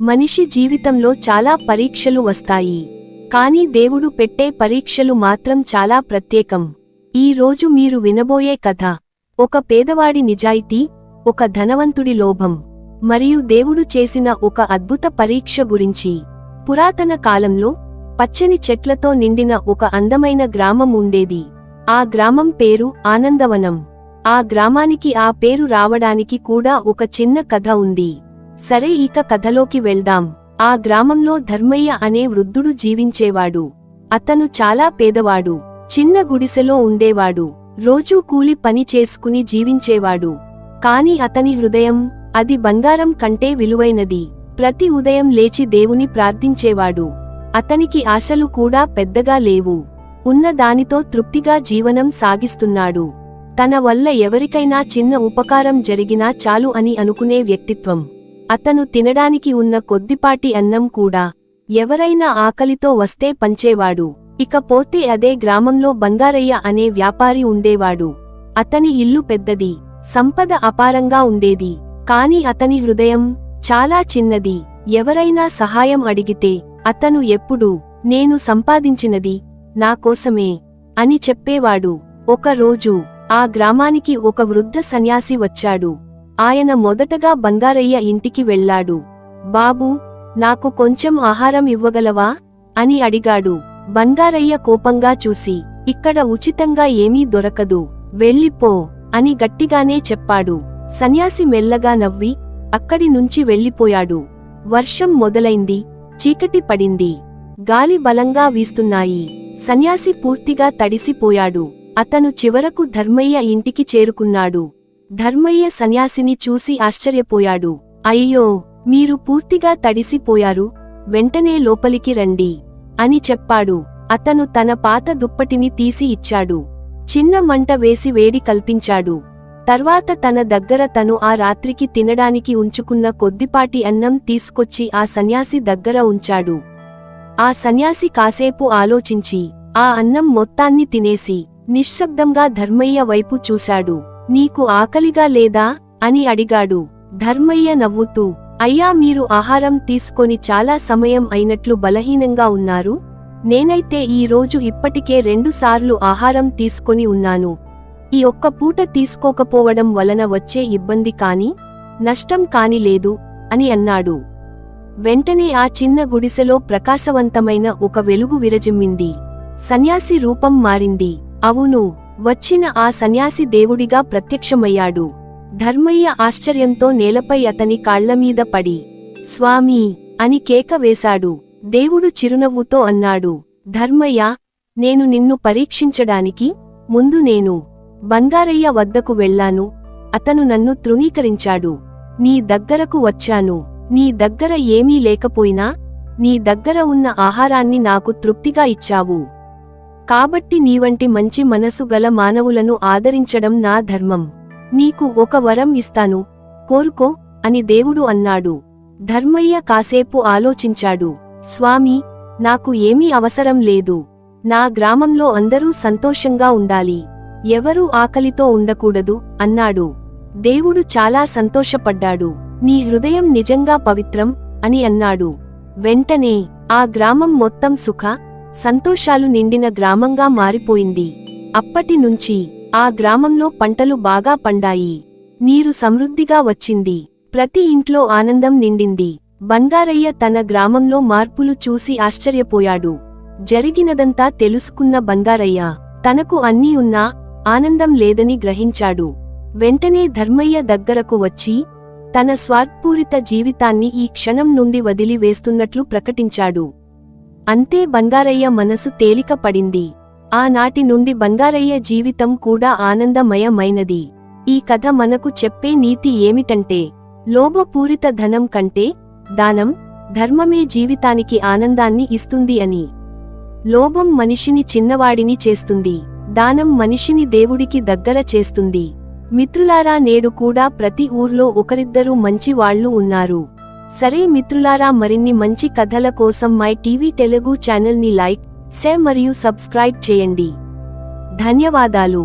మనిషి జీవితంలో చాలా పరీక్షలు వస్తాయి. కానీ దేవుడు పెట్టే పరీక్షలు మాత్రం చాలా ప్రత్యేకం. ఈ రోజు మీరు వినబోయే కథ ఒక పేదవాడి నిజాయితీ, ఒక ధనవంతుడి లోభం, మరియు దేవుడు చేసిన ఒక అద్భుత పరీక్ష గురించి. పురాతన కాలంలో పచ్చని చెట్లతో నిండిన ఒక అందమైన గ్రామం ఉండేది. ఆ గ్రామం పేరు ఆనందవనం. ఆ గ్రామానికి ఆ పేరు రావడానికి కూడా ఒక చిన్న కథ ఉంది. సరే, ఇక కథలోకి వెళ్దాం. ఆ గ్రామంలో ధర్మయ్య అనే వృద్ధుడు జీవించేవాడు. అతను చాలా పేదవాడు. చిన్న గుడిసెలో ఉండేవాడు. రోజూ కూలి పని చేసుకుని జీవించేవాడు. కాని అతని హృదయం, అది బంగారం కంటే విలువైనది. ప్రతి ఉదయం లేచి దేవుని ప్రార్థించేవాడు. అతనికి ఆశలు కూడా పెద్దగా లేవు. ఉన్న దానితో తృప్తిగా జీవనం సాగిస్తున్నాడు. తన వల్ల ఎవరికైనా చిన్న ఉపకారం జరిగినా చాలు అని అనుకునే వ్యక్తిత్వం. అతను తినడానికి ఉన్న కొద్దిపాటి అన్నం కూడా ఎవరైనా ఆకలితో వస్తే పంచేవాడు. ఇకపోతే అదే గ్రామంలో బంగారయ్య అనే వ్యాపారి ఉండేవాడు. అతని ఇల్లు పెద్దది, సంపద అపారంగా ఉండేది. కాని అతని హృదయం చాలా చిన్నది. ఎవరైనా సహాయం అడిగితే అతను ఎప్పుడూ నేను సంపాదించినది నా కోసమే అని చెప్పేవాడు. ఒక రోజు ఆ గ్రామానికి ఒక వృద్ధ సన్యాసి వచ్చాడు. ఆయన మొదటగా బంగారయ్య ఇంటికి వెళ్ళాడు. బాబూ, నాకు కొంచెం ఆహారం ఇవ్వగలవా అని అడిగాడు. బంగారయ్య కోపంగా చూసి, ఇక్కడ ఉచితంగా ఏమీ దొరకదు, వెళ్ళిపో అని గట్టిగానే చెప్పాడు. సన్యాసి మెల్లగా నవ్వి అక్కడి నుంచి వెళ్ళిపోయాడు. వర్షం మొదలైంది. చీకటి పడింది. గాలి బలంగా వీస్తున్నాయి. సన్యాసి పూర్తిగా తడిసిపోయాడు. అతను చివరకు ధర్మయ్య ఇంటికి చేరుకున్నాడు. ధర్మయ్య సన్యాసిని చూసి ఆశ్చర్యపోయాడు. అయ్యో, మీరు పూర్తిగా తడిసిపోయారు, వెంటనే లోపలికి రండి అని చెప్పాడు. అతను తన పాత దుప్పటిని తీసి ఇచ్చాడు. చిన్న మంట వేసి వేడి కల్పించాడు. తర్వాత తన దగ్గర తను ఆ రాత్రికి తినడానికి ఉంచుకున్న కొద్దిపాటి అన్నం తీసుకొచ్చి ఆ సన్యాసి దగ్గర ఉంచాడు. ఆ సన్యాసి కాసేపు ఆలోచించి ఆ అన్నం మొత్తాన్ని తినేసి నిశ్శబ్దంగా ధర్మయ్య వైపు చూశాడు. నీకు ఆకలిగా లేదా అని అడిగాడు. ధర్మయ్య నవ్వుతూ, అయ్యా, మీరు ఆహారం తీసుకొని చాలా సమయం అయినట్లు బలహీనంగా ఉన్నారు. నేనైతే ఈ రోజు ఇప్పటికే 2 సార్లు ఆహారం తీసుకొని ఉన్నాను. ఈ ఒక్క పూట తీసుకోకపోవడం వలన వచ్చే ఇబ్బంది కాని నష్టం కాని లేదు అని అన్నాడు. వెంటనే ఆ చిన్న గుడిసెలో ప్రకాశవంతమైన ఒక వెలుగు విరజిమ్మింది. సన్యాసి రూపం మారింది. అవును, వచ్చిన ఆ సన్యాసి దేవుడిగా ప్రత్యక్షమయ్యాడు. ధర్మయ్య ఆశ్చర్యంతో నేలపై అతని కాళ్లమీద పడి, స్వామీ అని కేక వేశాడు. దేవుడు చిరునవ్వుతో అన్నాడు, ధర్మయ్య, నేను నిన్ను పరీక్షించడానికి ముందు నేను బంగారయ్య వద్దకు వెళ్ళాను. అతను నన్ను తృణీకరించాడు. నీ దగ్గరకు వచ్చాను. నీ దగ్గర ఏమీ లేకపోయినా నీ దగ్గర ఉన్న ఆహారాన్ని నాకు తృప్తిగా ఇచ్చావు. కాబట్టి నీవంటి మంచి మనసు గల మానవులను ఆదరించడం నా ధర్మం. నీకు ఒక వరం ఇస్తాను, కోరుకో అని దేవుడు అన్నాడు. ధర్మయ్య కాసేపు ఆలోచించాడు. స్వామీ, నాకు ఏమీ అవసరం లేదు. నా గ్రామంలో అందరూ సంతోషంగా ఉండాలి, ఎవరూ ఆకలితో ఉండకూడదు అన్నాడు. దేవుడు చాలా సంతోషపడ్డాడు. నీ హృదయం నిజంగా పవిత్రం అని అన్నాడు. వెంటనే ఆ గ్రామం మొత్తం సుఖ సంతోషాలు నిండిన గ్రామంగా మారిపోయింది. అప్పటి నుంచి ఆ గ్రామంలో పంటలు బాగా పండాయి. నీరు సమృద్ధిగా వచ్చింది. ప్రతి ఇంట్లో ఆనందం నిండింది. బంగారయ్య తన గ్రామంలో మార్పులు చూసి ఆశ్చర్యపోయాడు. జరిగినదంతా తెలుసుకున్న బంగారయ్య తనకు అన్నీ ఉన్నా ఆనందం లేదని గ్రహించాడు. వెంటనే ధర్మయ్య దగ్గరకు వచ్చి తన స్వార్థపూరిత జీవితాన్ని ఈ క్షణం నుండి వదిలి వేస్తున్నట్లు ప్రకటించాడు. అంతే, బంగారయ్య మనసు తేలిక పడింది. ఆనాటి నుండి బంగారయ్య జీవితం కూడా ఆనందమయమైనది. ఈ కథ మనకు చెప్పే నీతి ఏమిటంటే, లోభపూరిత ధనం కంటే దానం, ధర్మమే జీవితానికి ఆనందాన్ని ఇస్తుంది అని. లోభం మనిషిని చిన్నవాడిని చేస్తుంది. దానం మనిషిని దేవుడికి దగ్గర చేస్తుంది. మిత్రులారా, నేడు కూడా ప్రతి ఊర్లో ఒకరిద్దరు మంచి వాళ్ళు ఉన్నారు. సరే మిత్రులారా, మరిన్ని మంచి కథల కోసం మై టీవీ తెలుగు ఛానల్ ని లైక్, షేర్ మరియు సబ్స్క్రైబ్ చేయండి. ధన్యవాదాలు.